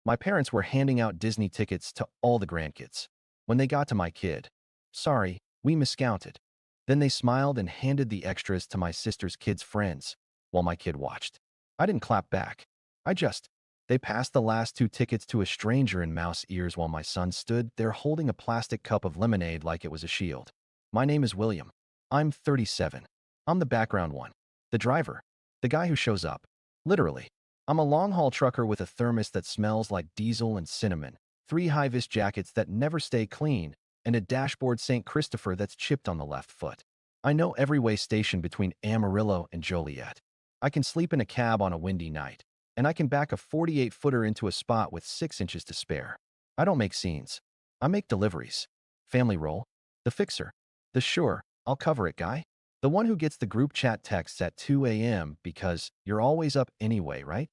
My parents were handing out Disney tickets to all the grandkids. When they got to my kid, sorry, we miscounted. Then they smiled and handed the extras to my sister's kids' friends while my kid watched. I didn't clap back. They passed the last two tickets to a stranger in mouse ears while my son stood there holding a plastic cup of lemonade like it was a shield. My name is William. I'm 37. I'm the background one. The driver. The guy who shows up. Literally. I'm a long-haul trucker with a thermos that smells like diesel and cinnamon, 3 high-vis jackets that never stay clean, and a dashboard St. Christopher that's chipped on the left foot. I know every way station between Amarillo and Joliet. I can sleep in a cab on a windy night, and I can back a 48-footer into a spot with 6 inches to spare. I don't make scenes. I make deliveries. Family role. The fixer. The sure, I'll cover it guy. The one who gets the group chat texts at 2 a.m. because you're always up anyway, right?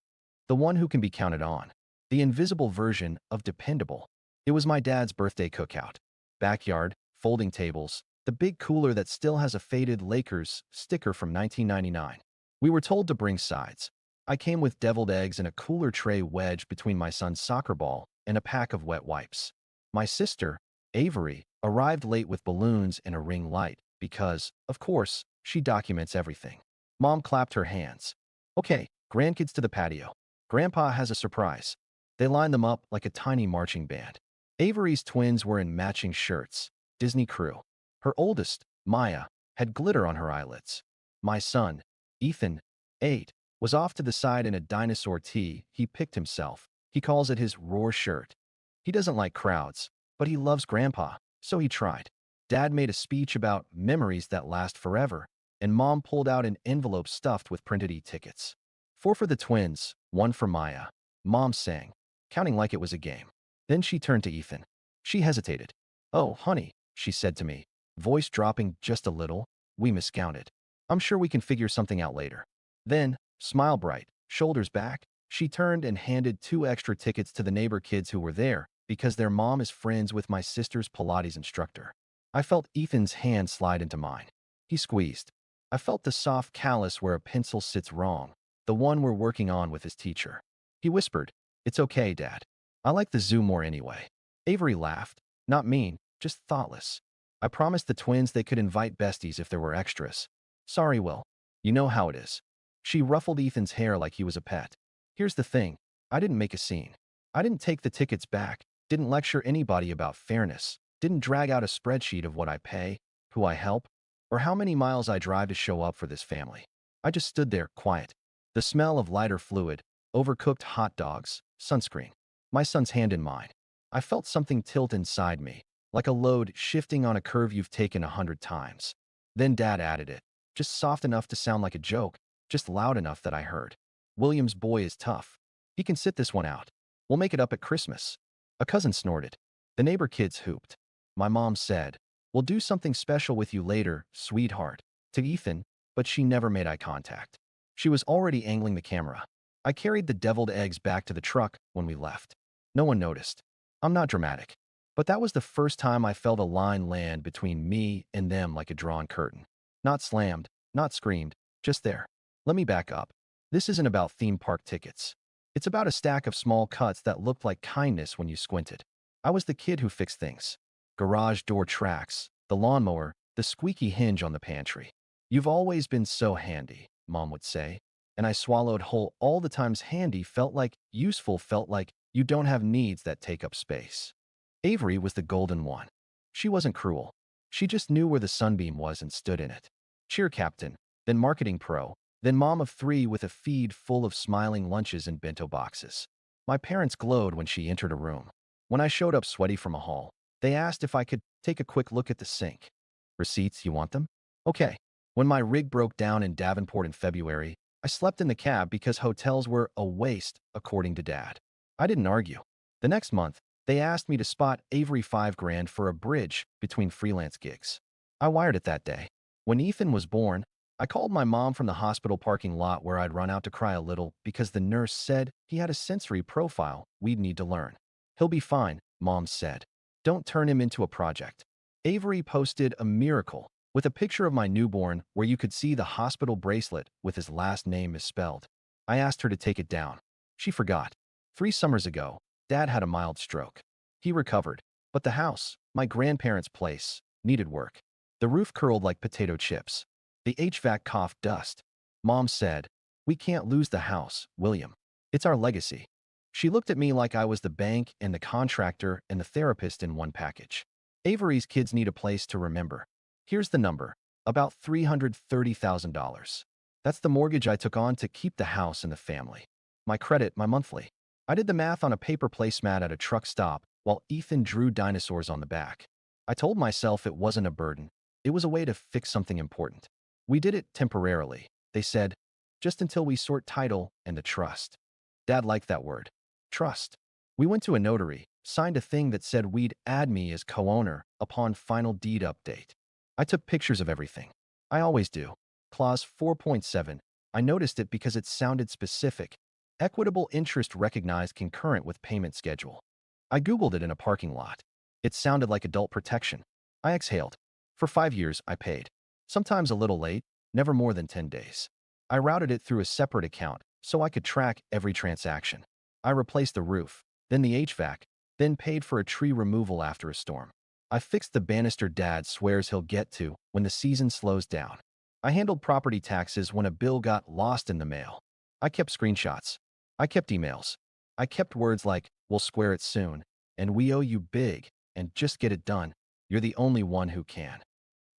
The one who can be counted on. The invisible version of dependable. It was my dad's birthday cookout. Backyard, folding tables, the big cooler that still has a faded Lakers sticker from 1999. We were told to bring sides. I came with deviled eggs and a cooler tray wedged between my son's soccer ball and a pack of wet wipes. My sister, Avery, arrived late with balloons and a ring light because, of course, she documents everything. Mom clapped her hands. Okay, grandkids to the patio. Grandpa has a surprise. They lined them up like a tiny marching band. Avery's twins were in matching shirts. Disney crew. Her oldest, Maya, had glitter on her eyelids. My son, Ethan, 8, was off to the side in a dinosaur tee he picked himself. He calls it his roar shirt. He doesn't like crowds, but he loves Grandpa, so he tried. Dad made a speech about memories that last forever, and Mom pulled out an envelope stuffed with printed e-tickets. 4 for the twins, 1 for Maya. Mom sang, counting like it was a game. Then she turned to Ethan. She hesitated. Oh, honey, she said to me, voice dropping just a little, we miscounted. I'm sure we can figure something out later. Then, smile bright, shoulders back, she turned and handed 2 extra tickets to the neighbor kids who were there because their mom is friends with my sister's Pilates instructor. I felt Ethan's hand slide into mine. He squeezed. I felt the soft callus where a pencil sits wrong, the one we're working on with his teacher. He whispered, "It's okay, Dad. I like the zoo more anyway." Avery laughed. Not mean, just thoughtless. I promised the twins they could invite besties if there were extras. Sorry, Will. You know how it is. She ruffled Ethan's hair like he was a pet. Here's the thing. I didn't make a scene. I didn't take the tickets back, didn't lecture anybody about fairness, didn't drag out a spreadsheet of what I pay, who I help, or how many miles I drive to show up for this family. I just stood there, quiet. The smell of lighter fluid, overcooked hot dogs, sunscreen. My son's hand in mine. I felt something tilt inside me, like a load shifting on a curve you've taken 100 times. Then Dad added it, just soft enough to sound like a joke, just loud enough that I heard. William's boy is tough. He can sit this one out. We'll make it up at Christmas. A cousin snorted. The neighbor kids hooped. My mom said, "We'll do something special with you later, sweetheart," to Ethan, but she never made eye contact. She was already angling the camera. I carried the deviled eggs back to the truck when we left. No one noticed. I'm not dramatic. But that was the first time I felt a line land between me and them like a drawn curtain. Not slammed, not screamed, just there. Let me back up. This isn't about theme park tickets. It's about a stack of small cuts that looked like kindness when you squinted. I was the kid who fixed things. Garage door tracks, the lawnmower, the squeaky hinge on the pantry. You've always been so handy, Mom would say. And I swallowed whole all the times handy felt like useful felt like you don't have needs that take up space. Avery was the golden one. She wasn't cruel. She just knew where the sunbeam was and stood in it. Cheer captain, then marketing pro, then mom of 3 with a feed full of smiling lunches and bento boxes. My parents glowed when she entered a room. When I showed up sweaty from a haul, they asked if I could take a quick look at the sink. Receipts, you want them? Okay. When my rig broke down in Davenport in February, I slept in the cab because hotels were a waste, according to Dad. I didn't argue. The next month, they asked me to spot Avery $5,000 for a bridge between freelance gigs. I wired it that day. When Ethan was born, I called my mom from the hospital parking lot where I'd run out to cry a little because the nurse said he had a sensory profile we'd need to learn. He'll be fine, Mom said. Don't turn him into a project. Avery posted a miracle with a picture of my newborn where you could see the hospital bracelet with his last name misspelled. I asked her to take it down. She forgot. 3 summers ago, Dad had a mild stroke. He recovered, but the house, my grandparents' place, needed work. The roof curled like potato chips. The HVAC coughed dust. Mom said, "We can't lose the house, William. It's our legacy." She looked at me like I was the bank and the contractor and the therapist in one package. Avery's kids need a place to remember. Here's the number, about $330,000. That's the mortgage I took on to keep the house and the family. My credit, my monthly. I did the math on a paper placemat at a truck stop while Ethan drew dinosaurs on the back. I told myself it wasn't a burden. It was a way to fix something important. We did it temporarily, they said, just until we sort title and the trust. Dad liked that word. Trust. We went to a notary, signed a thing that said we'd add me as co-owner upon final deed update. I took pictures of everything. I always do. Clause 4.7. I noticed it because it sounded specific. Equitable interest recognized concurrent with payment schedule. I Googled it in a parking lot. It sounded like adult protection. I exhaled. For 5 years, I paid. Sometimes a little late, never more than 10 days. I routed it through a separate account so I could track every transaction. I replaced the roof, then the HVAC, then paid for a tree removal after a storm. I fixed the banister Dad swears he'll get to when the season slows down. I handled property taxes when a bill got lost in the mail. I kept screenshots. I kept emails. I kept words like, "We'll square it soon," and "We owe you big," and "Just get it done. You're the only one who can."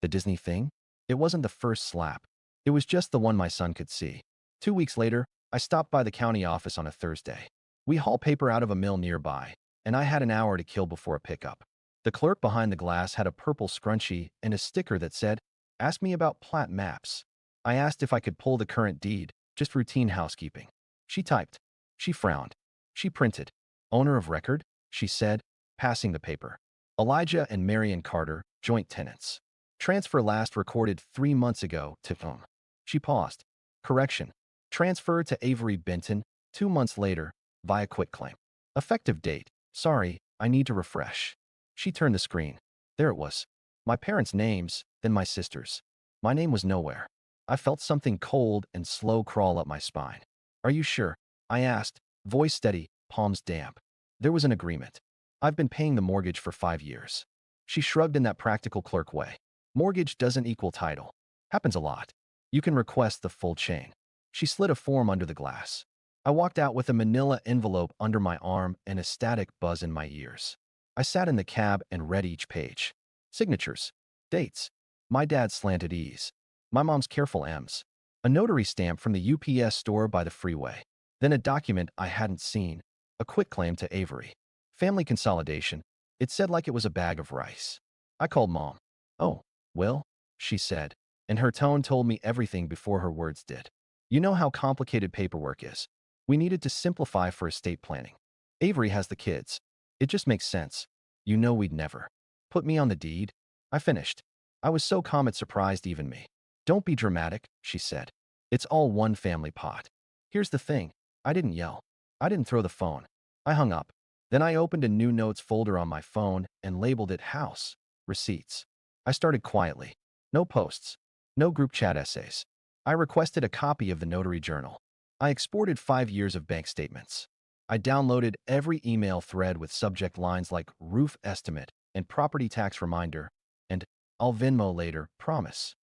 The Disney thing? It wasn't the first slap. It was just the one my son could see. 2 weeks later, I stopped by the county office on a Thursday. We haul paper out of a mill nearby, and I had an hour to kill before a pickup. The clerk behind the glass had a purple scrunchie and a sticker that said, "Ask me about plat maps." I asked if I could pull the current deed, just routine housekeeping. She typed. She frowned. She printed. "Owner of record," she said, passing the paper. "Elijah and Marion Carter, joint tenants. Transfer last recorded 3 months ago to phone." She paused. "Correction. Transfer to Avery Benton, 2 months later, via quitclaim. Effective date. Sorry, I need to refresh." She turned the screen. There it was. My parents' names, then my sister's. My name was nowhere. I felt something cold and slow crawl up my spine. "Are you sure?" I asked, voice steady, palms damp. There was an agreement. "I've been paying the mortgage for 5 years." She shrugged in that practical clerk way. "Mortgage doesn't equal title. Happens a lot. You can request the full chain." She slid a form under the glass. I walked out with a manila envelope under my arm and a static buzz in my ears. I sat in the cab and read each page. Signatures. Dates. My dad's slanted E's. My mom's careful M's. A notary stamp from the UPS store by the freeway. Then a document I hadn't seen. A quitclaim to Avery. Family consolidation. It said like it was a bag of rice. I called Mom. "Oh, Will," she said, and her tone told me everything before her words did. "You know how complicated paperwork is. We needed to simplify for estate planning. Avery has the kids. It just makes sense. You know we'd never put me on the deed." I finished. I was so calm it surprised even me. "Don't be dramatic," she said. "It's all one family pot." Here's the thing. I didn't yell. I didn't throw the phone. I hung up. Then I opened a new notes folder on my phone and labeled it House Receipts. I started quietly. No posts. No group chat essays. I requested a copy of the notary journal. I exported 5 years of bank statements. I downloaded every email thread with subject lines like roof estimate and property tax reminder and "I'll Venmo later, promise."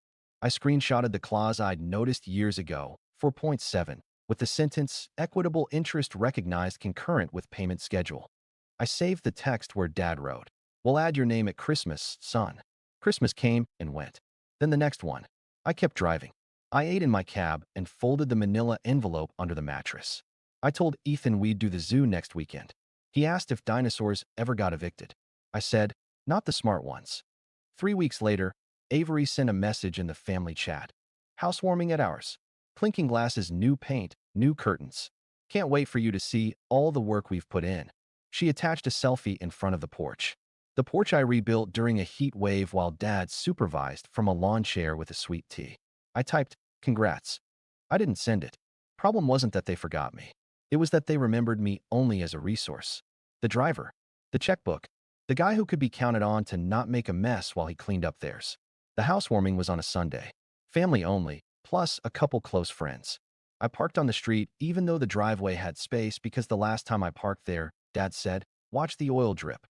I screenshotted the clause I'd noticed years ago, 4.7, with the sentence, "Equitable interest recognized concurrent with payment schedule." I saved the text where Dad wrote, "We'll add your name at Christmas, son." Christmas came and went. Then the next one. I kept driving. I ate in my cab and folded the manila envelope under the mattress. I told Ethan we'd do the zoo next weekend. He asked if dinosaurs ever got evicted. I said, "Not the smart ones." 3 weeks later, Avery sent a message in the family chat. "Housewarming at ours. Clinking glasses, new paint, new curtains. Can't wait for you to see all the work we've put in." She attached a selfie in front of the porch. The porch I rebuilt during a heat wave while Dad supervised from a lawn chair with a sweet tea. I typed, "Congrats." I didn't send it. Problem wasn't that they forgot me. It was that they remembered me only as a resource. The driver. The checkbook. The guy who could be counted on to not make a mess while he cleaned up theirs. The housewarming was on a Sunday. Family only, plus a couple close friends. I parked on the street even though the driveway had space because the last time I parked there, Dad said. Watch the oil drip.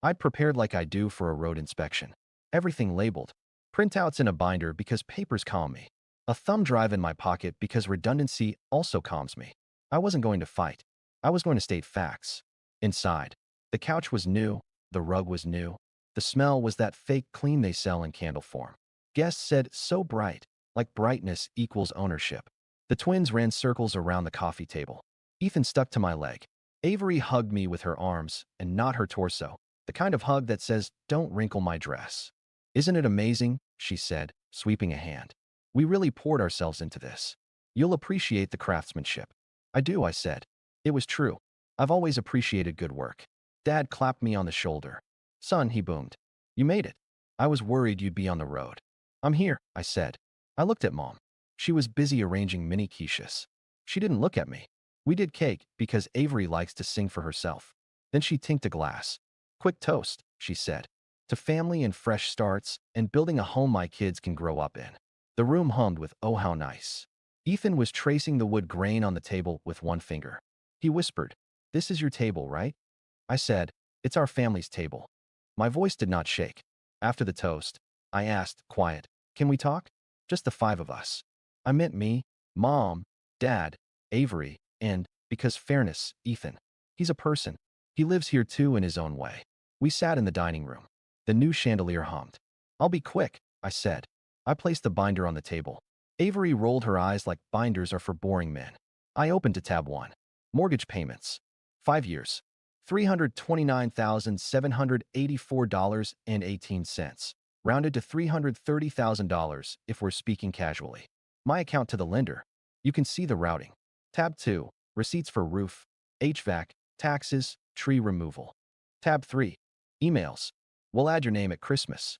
I'd prepared like I do for a road inspection. Everything labeled. Printouts in a binder because papers calm me. A thumb drive in my pocket because redundancy also calms me. I wasn't going to fight. I was going to state facts. Inside, the couch was new. The rug was new. The smell was that fake clean they sell in candle form. Guests said, so bright, like brightness equals ownership. The twins ran circles around the coffee table. Ethan stuck to my leg. Avery hugged me with her arms and not her torso, the kind of hug that says, don't wrinkle my dress. Isn't it amazing? She said, sweeping a hand. We really poured ourselves into this. You'll appreciate the craftsmanship. I do, I said. It was true. I've always appreciated good work. Dad clapped me on the shoulder. Son, he boomed. You made it. I was worried you'd be on the road. I'm here, I said. I looked at Mom. She was busy arranging mini quiches. She didn't look at me. We did cake because Avery likes to sing for herself. Then she tinked a glass. Quick toast, she said. To family and fresh starts and building a home my kids can grow up in. The room hummed with oh how nice. Ethan was tracing the wood grain on the table with one finger. He whispered, this is your table, right? I said, it's our family's table. My voice did not shake. After the toast, I asked, quiet, can we talk? Just the five of us. I meant me, Mom, Dad, Avery, and, because fairness, Ethan. He's a person. He lives here too in his own way. We sat in the dining room. The new chandelier hummed. I'll be quick, I said. I placed the binder on the table. Avery rolled her eyes like binders are for boring men. I opened to tab 1. Mortgage payments. 5 years. $329,784.18. Rounded to $330,000 if we're speaking casually. My account to the lender. You can see the routing. Tab 2. Receipts for roof, HVAC, taxes, tree removal. Tab 3. Emails. We'll add your name at Christmas.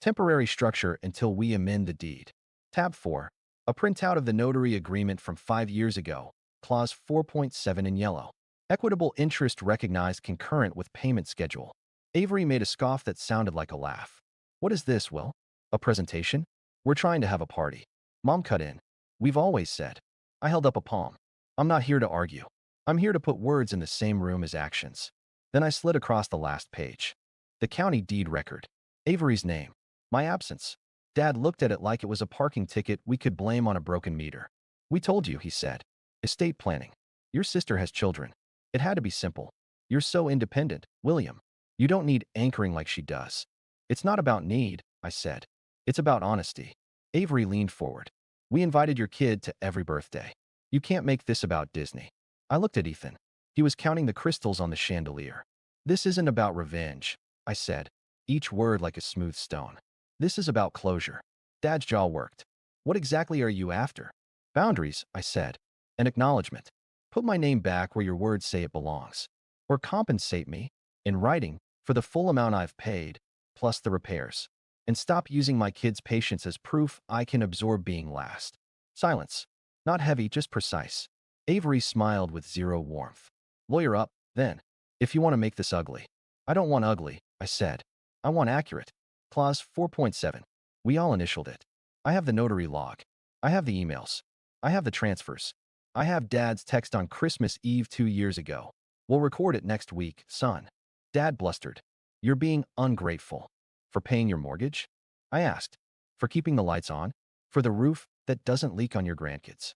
Temporary structure until we amend the deed. Tab 4. A printout of the notary agreement from 5 years ago. Clause 4.7 in yellow. Equitable interest recognized concurrent with payment schedule. Avery made a scoff that sounded like a laugh. What is this, Will? A presentation? We're trying to have a party. Mom cut in. We've always said. I held up a palm. I'm not here to argue. I'm here to put words in the same room as actions. Then I slid across the last page. The county deed record. Avery's name. My absence. Dad looked at it like it was a parking ticket we could blame on a broken meter. We told you, he said. Estate planning. Your sister has children. It had to be simple. You're so independent, William. You don't need anchoring like she does. It's not about need, I said. It's about honesty. Avery leaned forward. We invited your kid to every birthday. You can't make this about Disney. I looked at Ethan. He was counting the crystals on the chandelier. This isn't about revenge, I said, each word like a smooth stone. This is about closure. Dad's jaw worked. What exactly are you after? Boundaries, I said. An acknowledgement. Put my name back where your words say it belongs. Or compensate me, in writing, for the full amount I've paid, plus the repairs. And stop using my kid's patience as proof I can absorb being last. Silence. Not heavy, just precise. Avery smiled with zero warmth. Lawyer up, then. If you want to make this ugly. I don't want ugly, I said. I want accurate. Clause 4.7. We all initialed it. I have the notary log. I have the emails. I have the transfers. I have Dad's text on Christmas Eve 2 years ago. We'll record it next week, son. Dad blustered. You're being ungrateful. For paying your mortgage? I asked. For keeping the lights on? For the roof that doesn't leak on your grandkids?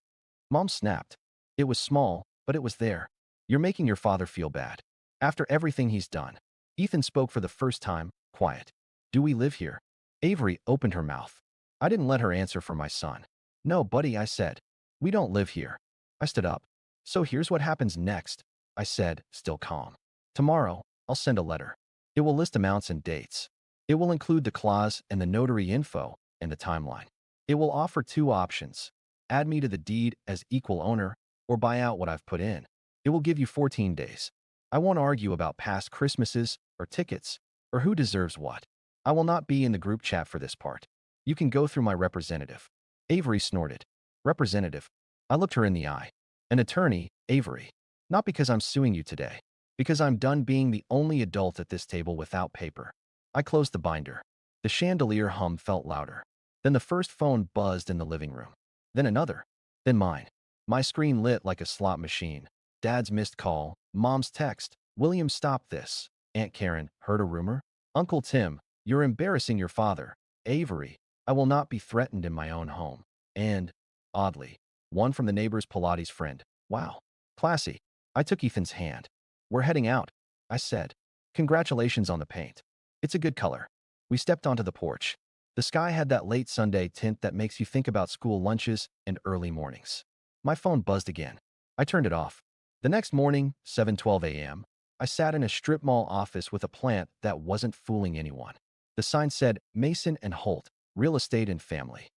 Mom snapped. It was small, but it was there. You're making your father feel bad. After everything he's done. Ethan spoke for the first time, quiet. Do we live here? Avery opened her mouth. I didn't let her answer for my son. No, buddy, I said. We don't live here. I stood up. So here's what happens next, I said, still calm. Tomorrow, I'll send a letter. It will list amounts and dates. It will include the clause and the notary info and the timeline. It will offer 2 options. Add me to the deed as equal owner or buy out what I've put in. It will give you 14 days. I won't argue about past Christmases or tickets or who deserves what. I will not be in the group chat for this part. You can go through my representative. Avery snorted. Representative. I looked her in the eye. An attorney, Avery. Not because I'm suing you today. Because I'm done being the only adult at this table without paper. I closed the binder. The chandelier hum felt louder. Then the first phone buzzed in the living room. Then another. Then mine. My screen lit like a slot machine. Dad's missed call, Mom's text, William, stop this. Aunt Karen, heard a rumor? Uncle Tim, you're embarrassing your father. Avery, I will not be threatened in my own home. And, oddly, one from the neighbor's Pilates friend. Wow. Classy. I took Ethan's hand. We're heading out, I said. Congratulations on the paint. It's a good color. We stepped onto the porch. The sky had that late Sunday tint that makes you think about school lunches and early mornings. My phone buzzed again. I turned it off. The next morning, 7:12 a.m., I sat in a strip mall office with a plant that wasn't fooling anyone. The sign said Mason and Holt, Real Estate and Family.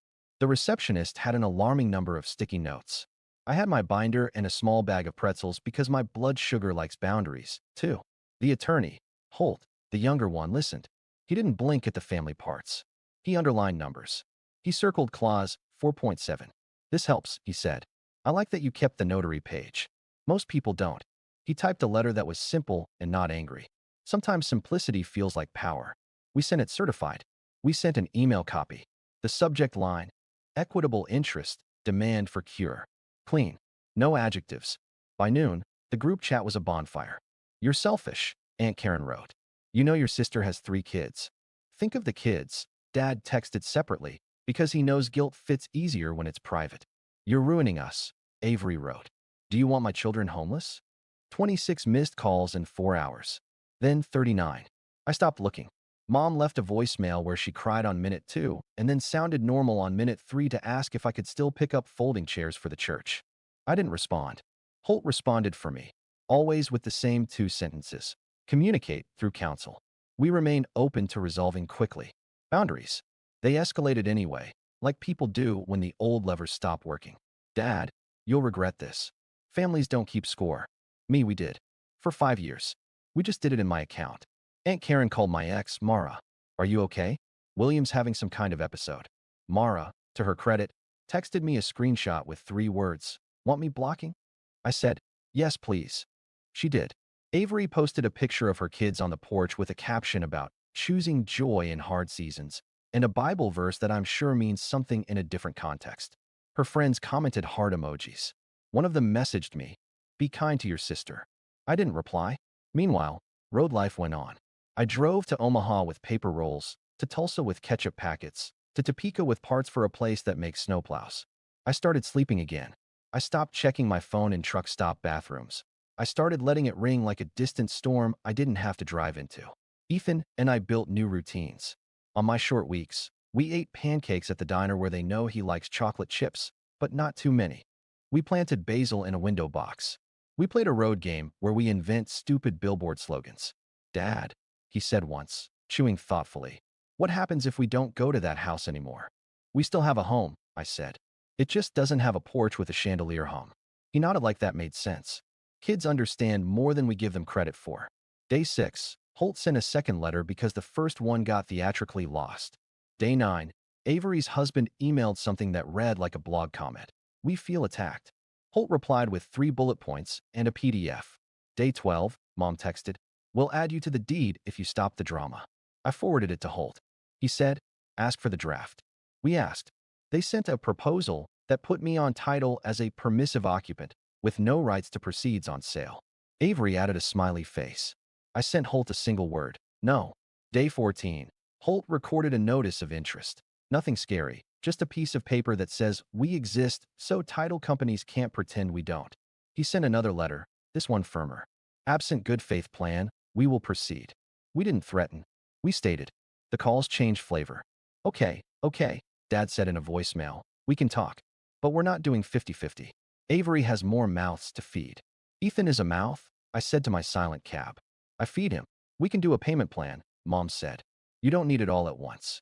The receptionist had an alarming number of sticky notes. I had my binder and a small bag of pretzels because my blood sugar likes boundaries, too. The attorney, Holt, the younger one, listened. He didn't blink at the family parts. He underlined numbers. He circled clause 4.7. This helps, he said. I like that you kept the notary page. Most people don't. He typed a letter that was simple and not angry. Sometimes simplicity feels like power. We sent it certified. We sent an email copy. The subject line, equitable interest, demand for cure. Clean. No adjectives. By noon, the group chat was a bonfire. You're selfish, Aunt Karen wrote. You know your sister has 3 kids. Think of the kids, Dad texted separately, because he knows guilt fits easier when it's private. You're ruining us, Avery wrote. Do you want my children homeless? 26 missed calls in 4 hours. Then 39. I stopped looking. Mom left a voicemail where she cried on minute 2 and then sounded normal on minute 3 to ask if I could still pick up folding chairs for the church. I didn't respond. Holt responded for me, always with the same 2 sentences. Communicate through counsel. We remained open to resolving quickly. Boundaries. They escalated anyway, like people do when the old levers stop working. Dad, you'll regret this. Families don't keep score. Me, we did. For 5 years. We just did it in my account. Aunt Karen called my ex, Mara. Are you okay? William's having some kind of episode. Mara, to her credit, texted me a screenshot with 3 words. Want me blocking? I said, yes, please. She did. Avery posted a picture of her kids on the porch with a caption about choosing joy in hard seasons and a Bible verse that I'm sure means something in a different context. Her friends commented heart emojis. One of them messaged me, be kind to your sister. I didn't reply. Meanwhile, road life went on. I drove to Omaha with paper rolls, to Tulsa with ketchup packets, to Topeka with parts for a place that makes snowplows. I started sleeping again. I stopped checking my phone in truck stop bathrooms. I started letting it ring like a distant storm I didn't have to drive into. Ethan and I built new routines. On my short weeks, we ate pancakes at the diner where they know he likes chocolate chips, but not too many. We planted basil in a window box. We played a road game where we invent stupid billboard slogans. Dad, he said once, chewing thoughtfully, what happens if we don't go to that house anymore? We still have a home, I said. It just doesn't have a porch with a chandelier home. He nodded like that made sense. Kids understand more than we give them credit for. Day 6, Holt sent a second letter because the first one got theatrically lost. Day 9, Avery's husband emailed something that read like a blog comment. We feel attacked. Holt replied with 3 bullet points and a PDF. Day 12, Mom texted, we'll add you to the deed if you stop the drama. I forwarded it to Holt. He said, ask for the draft. We asked. They sent a proposal that put me on title as a permissive occupant with no rights to proceeds on sale. Avery added a smiley face. I sent Holt a single word. No. Day 14. Holt recorded a notice of interest. Nothing scary, just a piece of paper that says we exist so title companies can't pretend we don't. He sent another letter, this one firmer. Absent good faith plan, we will proceed. We didn't threaten. We stated. The calls changed flavor. Okay, Dad said in a voicemail. We can talk. But we're not doing 50-50. Avery has more mouths to feed. Ethan is a mouth, I said to my silent cab. I feed him. We can do a payment plan, Mom said. You don't need it all at once.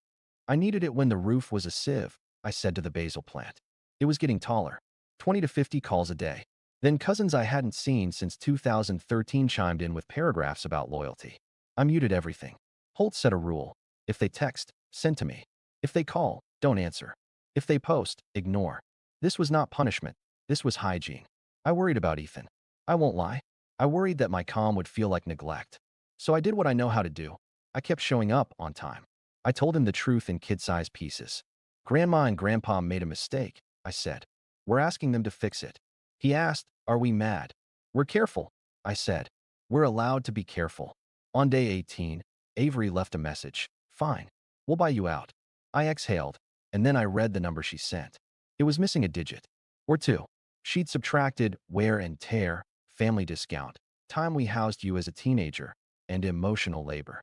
I needed it when the roof was a sieve, I said to the basil plant. It was getting taller. 20 to 50 calls a day. Then cousins I hadn't seen since 2013 chimed in with paragraphs about loyalty. I muted everything. Holt set a rule. If they text, send to me. If they call, don't answer. If they post, ignore. This was not punishment. This was hygiene. I worried about Ethan. I won't lie. I worried that my calm would feel like neglect. So I did what I know how to do. I kept showing up on time. I told him the truth in kid-sized pieces. Grandma and Grandpa made a mistake, I said. We're asking them to fix it. He asked, are we mad? We're careful, I said. We're allowed to be careful. On day 18, Avery left a message. Fine. We'll buy you out. I exhaled, and then I read the number she sent. It was missing a digit. Or two. She'd subtracted wear and tear, family discount, time we housed you as a teenager, and emotional labor.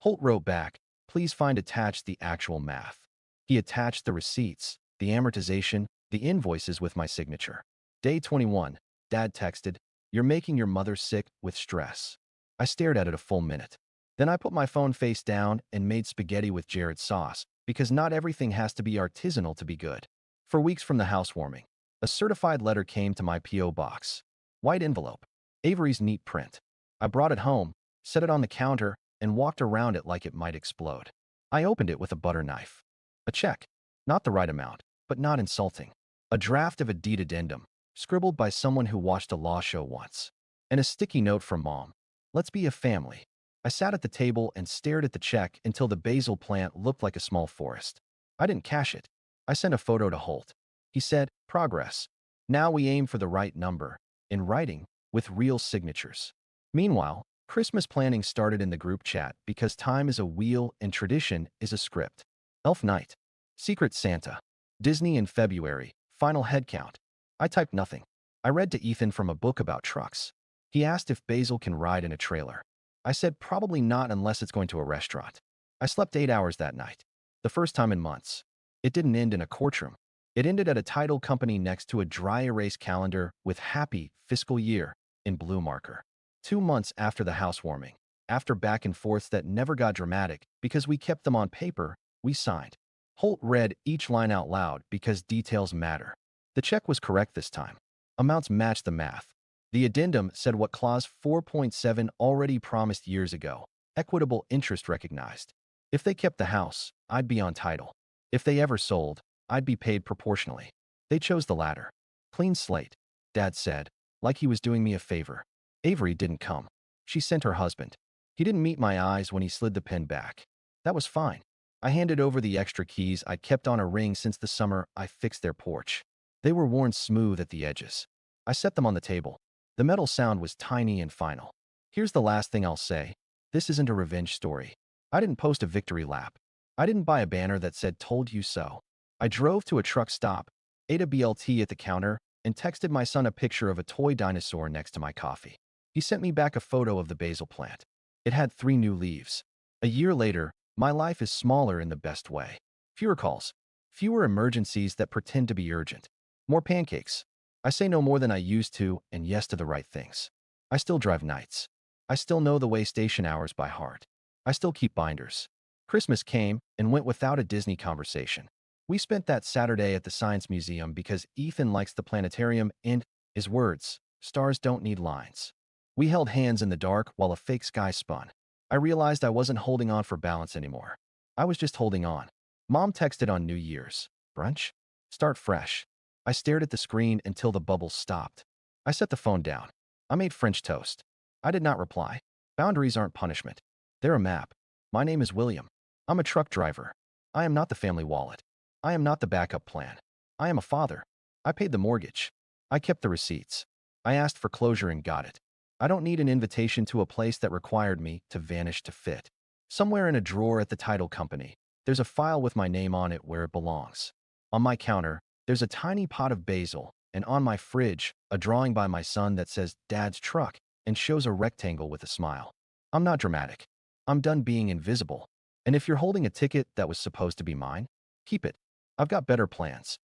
Holt wrote back, please find attached the actual math. He attached the receipts, the amortization, the invoices with my signature. Day 21, Dad texted, you're making your mother sick with stress. I stared at it a full minute. Then I put my phone face down and made spaghetti with Jared's sauce, because not everything has to be artisanal to be good. For weeks from the housewarming, a certified letter came to my P.O. box. White envelope. Avery's neat print. I brought it home, set it on the counter, and walked around it like it might explode. I opened it with a butter knife. A check. Not the right amount, but not insulting. A draft of a deed addendum, scribbled by someone who watched a law show once. And a sticky note from Mom. Let's be a family. I sat at the table and stared at the check until the basil plant looked like a small forest. I didn't cash it. I sent a photo to Holt. He said, progress. Now we aim for the right number, in writing, with real signatures. Meanwhile, Christmas planning started in the group chat because time is a wheel and tradition is a script. Elf Night. Secret Santa. Disney in February. Final head count. I typed nothing. I read to Ethan from a book about trucks. He asked if Basil can ride in a trailer. I said probably not unless it's going to a restaurant. I slept 8 hours that night. The first time in months. It didn't end in a courtroom. It ended at a title company next to a dry erase calendar with happy fiscal year in blue marker. 2 months after the housewarming, after back and forths that never got dramatic because we kept them on paper, we signed. Holt read each line out loud because details matter. The check was correct this time. Amounts matched the math. The addendum said what Clause 4.7 already promised years ago, equitable interest recognized. If they kept the house, I'd be on title. If they ever sold, I'd be paid proportionally. They chose the latter. Clean slate, Dad said, like he was doing me a favor. Avery didn't come. She sent her husband. He didn't meet my eyes when he slid the pen back. That was fine. I handed over the extra keys I'd kept on a ring since the summer I fixed their porch. They were worn smooth at the edges. I set them on the table. The metal sound was tiny and final. Here's the last thing I'll say. This isn't a revenge story. I didn't post a victory lap. I didn't buy a banner that said, told you so. I drove to a truck stop, ate a BLT at the counter, and texted my son a picture of a toy dinosaur next to my coffee. He sent me back a photo of the basil plant. It had 3 new leaves. A year later, my life is smaller in the best way. Fewer calls. Fewer emergencies that pretend to be urgent. More pancakes. I say no more than I used to and yes to the right things. I still drive nights. I still know the way station hours by heart. I still keep binders. Christmas came and went without a Disney conversation. We spent that Saturday at the Science Museum because Ethan likes the planetarium and, his words, stars don't need lines. We held hands in the dark while a fake sky spun. I realized I wasn't holding on for balance anymore. I was just holding on. Mom texted on New Year's. Brunch? Start fresh. I stared at the screen until the bubbles stopped. I set the phone down. I made French toast. I did not reply. Boundaries aren't punishment. They're a map. My name is William. I'm a truck driver. I am not the family wallet. I am not the backup plan. I am a father. I paid the mortgage. I kept the receipts. I asked for closure and got it. I don't need an invitation to a place that required me to vanish to fit. Somewhere in a drawer at the title company, there's a file with my name on it where it belongs. On my counter, there's a tiny pot of basil, and on my fridge, a drawing by my son that says Dad's truck and shows a rectangle with a smile. I'm not dramatic. I'm done being invisible. And if you're holding a ticket that was supposed to be mine, keep it. I've got better plans.